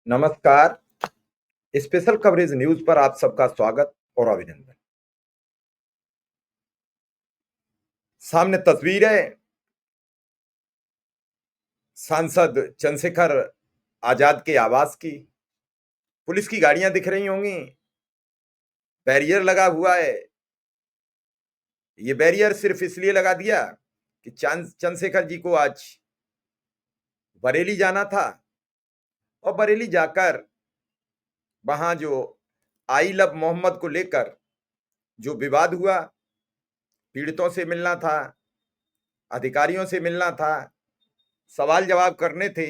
नमस्कार। Special coverage news पर आप सबका स्वागत और अभिनंदन। सामने तस्वीर है सांसद चंद्रशेखर आजाद के आवास की। पुलिस की गाड़ियां दिख रही होंगी, बैरियर लगा हुआ है। ये बैरियर सिर्फ इसलिए लगा दिया कि चंद्रशेखर जी को आज बरेली जाना था और बरेली जाकर वहां जो आई लव मोहम्मद को लेकर जो विवाद हुआ, पीड़ितों से मिलना था, अधिकारियों से मिलना था, सवाल जवाब करने थे।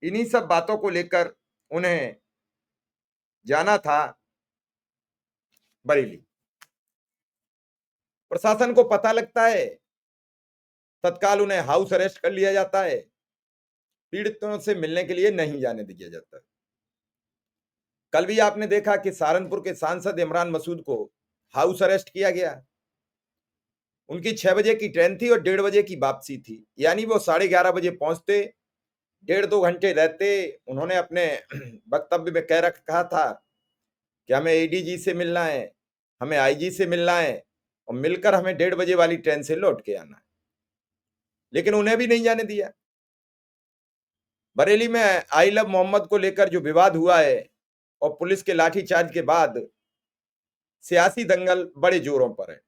इन्हीं सब बातों को लेकर उन्हें जाना था बरेली। प्रशासन को पता लगता है, तत्काल उन्हें हाउस अरेस्ट कर लिया जाता है, पीड़ितों से मिलने के लिए नहीं जाने दिया जाता। कल भी आपने देखा कि सहारनपुर के सांसद इमरान मसूद को हाउस अरेस्ट किया गया। उनकी 6 बजे की ट्रेन थी और 1:30 बजे की वापसी थी, यानी वो 11:30 बजे पहुंचते, 1.5-2 घंटे रहते। उन्होंने अपने वक्तव्य में कह रखा था कि हमें एडीजी से मिलना है, हमें आईजी से मिलना है और मिलकर हमें 1:30 बजे वाली ट्रेन से लौट के आना है, लेकिन उन्हें भी नहीं जाने दिया। बरेली में आई लव मोहम्मद को लेकर जो विवाद हुआ है और पुलिस के लाठीचार्ज के बाद सियासी दंगल बड़े जोरों पर है।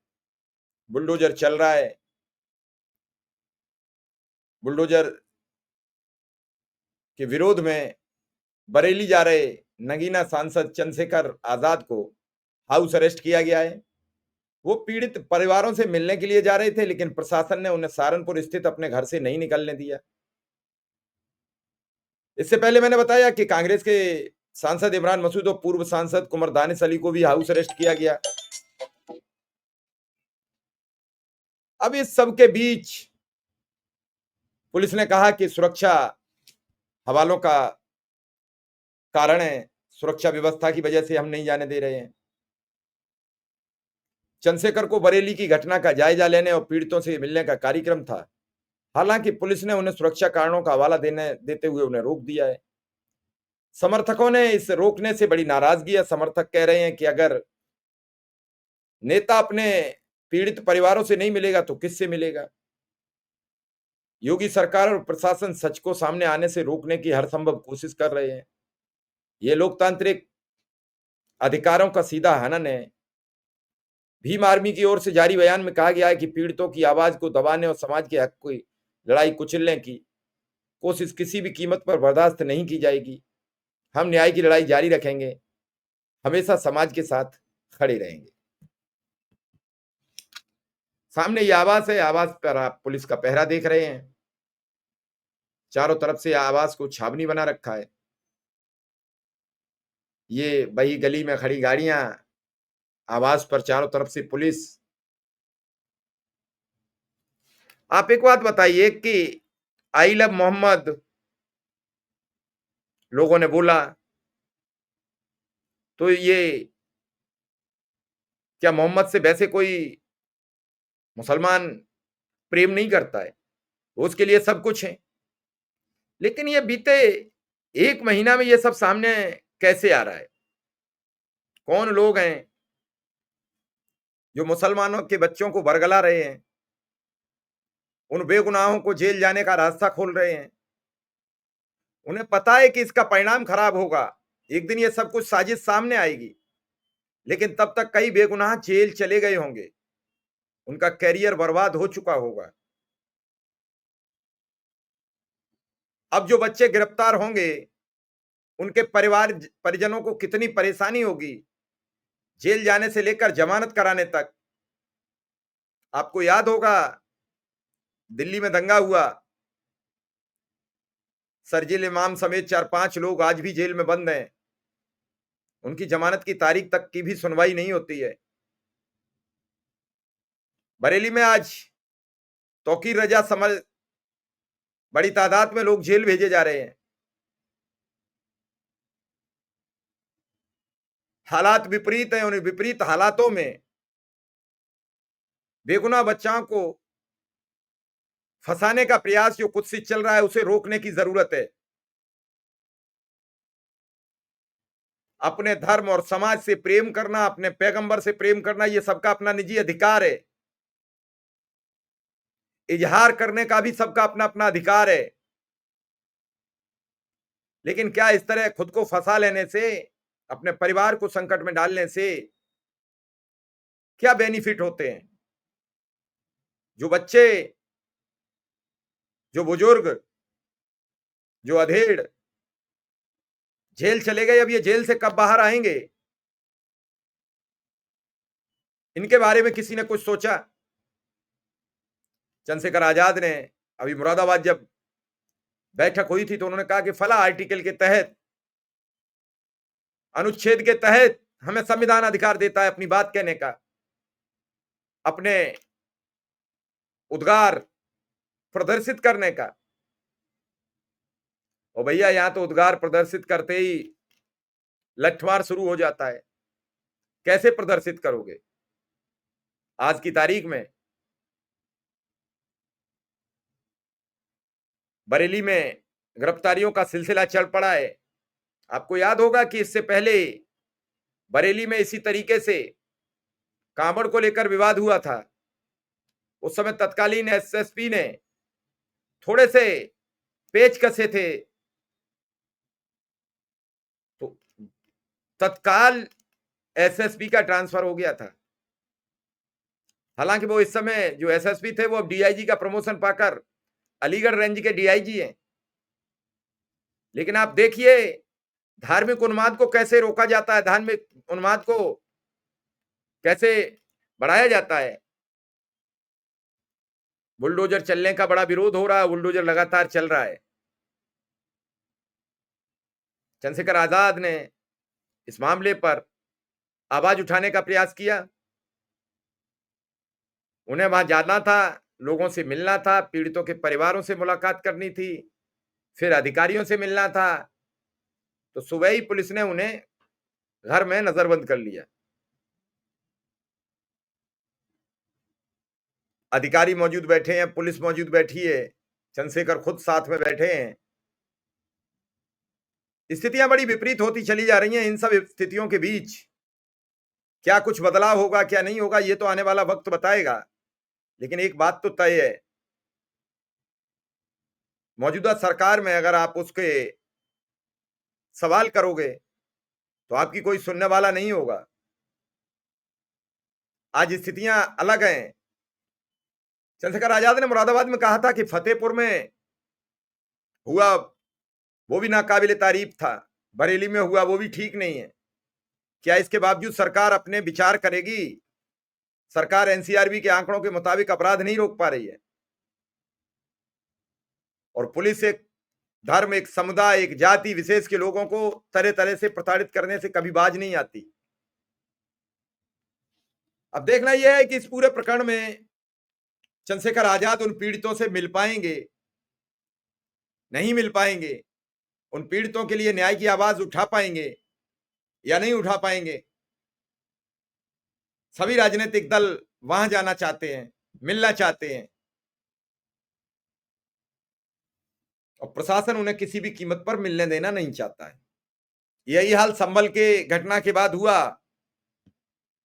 बुलडोजर चल रहा है। बुलडोजर के विरोध में बरेली जा रहे नगीना सांसद चंद्रशेखर आजाद को हाउस अरेस्ट किया गया है। वो पीड़ित परिवारों से मिलने के लिए जा रहे थे, लेकिन प्रशासन ने उन्हें सहारनपुर स्थित अपने घर से नहीं निकलने दिया। इससे पहले मैंने बताया कि कांग्रेस के सांसद इमरान मसूद और पूर्व सांसद कुंवर दानिश अली को भी हाउस अरेस्ट किया गया। अब इस सब के बीच पुलिस ने कहा कि सुरक्षा हवालों का कारण है, सुरक्षा व्यवस्था की वजह से हम नहीं जाने दे रहे हैं। चंद्रशेखर को बरेली की घटना का जायजा लेने और पीड़ितों से मिलने का कार्यक्रम था। हालांकि पुलिस ने उन्हें सुरक्षा कारणों का हवाला देते हुए उन्हें रोक दिया है। समर्थकों ने इस रोकने से बड़ी नाराजगी है। समर्थक कह रहे हैं कि अगर नेता अपने पीड़ित परिवारों से नहीं मिलेगा तो किससे मिलेगा। योगी सरकार और प्रशासन सच को सामने आने से रोकने की हर संभव कोशिश कर रहे हैं। ये लोकतांत्रिक अधिकारों का सीधा हनन है। भीम आर्मी की ओर से जारी बयान में कहा गया है कि पीड़ितों की आवाज को दबाने और समाज के हक की लड़ाई कुचलने की कोशिश किसी भी कीमत पर बर्दाश्त नहीं की जाएगी। हम न्याय की लड़ाई जारी रखेंगे, हमेशा समाज के साथ खड़े रहेंगे। सामने ये आवास है, आवास पर आप पुलिस का पहरा देख रहे हैं। चारों तरफ से आवास को छावनी बना रखा है। ये वही गली में खड़ी गाड़ियां, आवास पर चारों तरफ से पुलिस। आप एक बात बताइए कि आई लव मोहम्मद लोगों ने बोला, तो ये क्या मोहम्मद से वैसे कोई मुसलमान प्रेम नहीं करता है? उसके लिए सब कुछ है। लेकिन ये बीते 1 महीना में ये सब सामने कैसे आ रहा है? कौन लोग हैं जो मुसलमानों के बच्चों को बरगला रहे हैं, उन बेगुनाहों को जेल जाने का रास्ता खोल रहे हैं? उन्हें पता है कि इसका परिणाम खराब होगा, एक दिन ये सब कुछ साजिश सामने आएगी, लेकिन तब तक कई बेगुनाह जेल चले गए होंगे, उनका करियर बर्बाद हो चुका होगा। अब जो बच्चे गिरफ्तार होंगे, उनके परिजनों को कितनी परेशानी होगी, जेल जाने से लेकर जमानत कराने तक। आपको याद होगा, दिल्ली में दंगा हुआ, शर्जील इमाम समेत 4-5 लोग आज भी जेल में बंद हैं। उनकी जमानत की तारीख तक की भी सुनवाई नहीं होती है। बरेली में आज तौकीर रजा समझ बड़ी तादाद में लोग जेल भेजे जा रहे हैं। हालात विपरीत हैं। उन विपरीत हालातों में बेगुनाह बच्चाओं को फंसाने का प्रयास जो कुछ से चल रहा है, उसे रोकने की जरूरत है। अपने धर्म और समाज से प्रेम करना, अपने पैगंबर से प्रेम करना, ये सबका अपना निजी अधिकार है। इजहार करने का भी सबका अपना अपना अधिकार है। लेकिन क्या इस तरह खुद को फंसा लेने से, अपने परिवार को संकट में डालने से क्या बेनिफिट होते हैं? जो बच्चे, जो बुजुर्ग, जो अधेड़ जेल चले गए, अब ये जेल से कब बाहर आएंगे? इनके बारे में किसी ने कुछ सोचा? चंद्रशेखर आजाद ने अभी मुरादाबाद जब बैठक हुई थी तो उन्होंने कहा कि फला आर्टिकल के तहत, अनुच्छेद के तहत हमें संविधान अधिकार देता है अपनी बात कहने का, अपने उद्गार प्रदर्शित करने का। और भैया यहां तो उद्गार प्रदर्शित करते ही लठमार शुरू हो जाता है। कैसे प्रदर्शित करोगे? आज की तारीख में बरेली में गिरफ्तारियों का सिलसिला चल पड़ा है। आपको याद होगा कि इससे पहले बरेली में इसी तरीके से कांवड़ को लेकर विवाद हुआ था। उस समय तत्कालीन एसएसपी ने थोड़े से पेच कसे थे तो तत्काल एसएसपी का ट्रांसफर हो गया था। हालांकि वो इस समय जो एसएसपी थे वो अब डीआईजी का प्रमोशन पाकर अलीगढ़ रेंज के डीआईजी हैं। लेकिन आप देखिए धार्मिक उन्माद को कैसे रोका जाता है, धार्मिक उन्माद को कैसे बढ़ाया जाता है। बुलडोजर चलने का बड़ा विरोध हो रहा है, बुलडोजर लगातार चल रहा है। चंद्रशेखर आजाद ने इस मामले पर आवाज उठाने का प्रयास किया। उन्हें वहां जाना था, लोगों से मिलना था, पीड़ितों के परिवारों से मुलाकात करनी थी, फिर अधिकारियों से मिलना था। तो सुबह ही पुलिस ने उन्हें घर में नजरबंद कर लिया। अधिकारी मौजूद बैठे हैं, पुलिस मौजूद बैठी है, चंद्रशेखर खुद साथ में बैठे हैं। स्थितियां बड़ी विपरीत होती चली जा रही हैं। इन सब स्थितियों के बीच क्या कुछ बदलाव होगा, क्या नहीं होगा, ये तो आने वाला वक्त बताएगा। लेकिन एक बात तो तय है, मौजूदा सरकार में अगर आप उसके सवाल करोगे तो आपकी कोई सुनने वाला नहीं होगा। आज स्थितियां अलग हैं। चंद्रशेखर आजाद ने मुरादाबाद में कहा था कि फतेहपुर में हुआ वो भी नाकाबिले तारीफ था, बरेली में हुआ वो भी ठीक नहीं है। क्या इसके बावजूद सरकार अपने विचार करेगी? सरकार एनसीआरबी के आंकड़ों के मुताबिक अपराध नहीं रोक पा रही है और पुलिस एक धर्म, एक समुदाय, एक जाति विशेष के लोगों को तरह तरह से प्रताड़ित करने से कभी बाज नहीं आती। अब देखना यह है कि इस पूरे प्रकरण में चंद्रशेखर आजाद उन पीड़ितों से मिल पाएंगे, नहीं मिल पाएंगे, उन पीड़ितों के लिए न्याय की आवाज उठा पाएंगे या नहीं उठा पाएंगे। सभी राजनीतिक दल वहां जाना चाहते हैं, मिलना चाहते हैं और प्रशासन उन्हें किसी भी कीमत पर मिलने देना नहीं चाहता है। यही हाल संभल के घटना के बाद हुआ,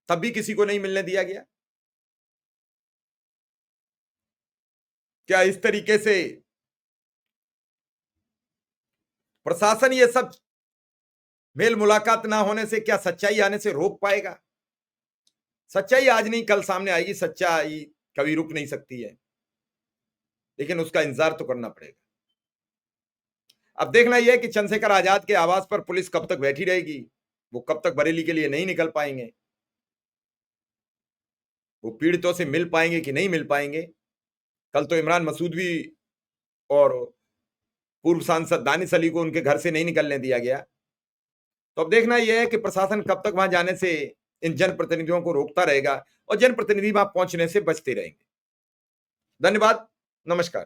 तब भी किसी को नहीं मिलने दिया गया। क्या इस तरीके से प्रशासन ये सब मेल मुलाकात ना होने से क्या सच्चाई आने से रोक पाएगा? सच्चाई आज नहीं कल सामने आएगी, सच्चाई कभी रुक नहीं सकती है, लेकिन उसका इंतजार तो करना पड़ेगा। अब देखना यह है कि चंद्रशेखर आजाद के आवास पर पुलिस कब तक बैठी रहेगी, वो कब तक बरेली के लिए नहीं निकल पाएंगे, वो पीड़ितों से मिल पाएंगे कि नहीं मिल पाएंगे। कल तो इमरान मसूद भी और पूर्व सांसद दानिश अली को उनके घर से नहीं निकलने दिया गया। तो अब देखना यह है कि प्रशासन कब तक वहां जाने से इन जनप्रतिनिधियों को रोकता रहेगा और जनप्रतिनिधि वहां पहुंचने से बचते रहेंगे। धन्यवाद, नमस्कार।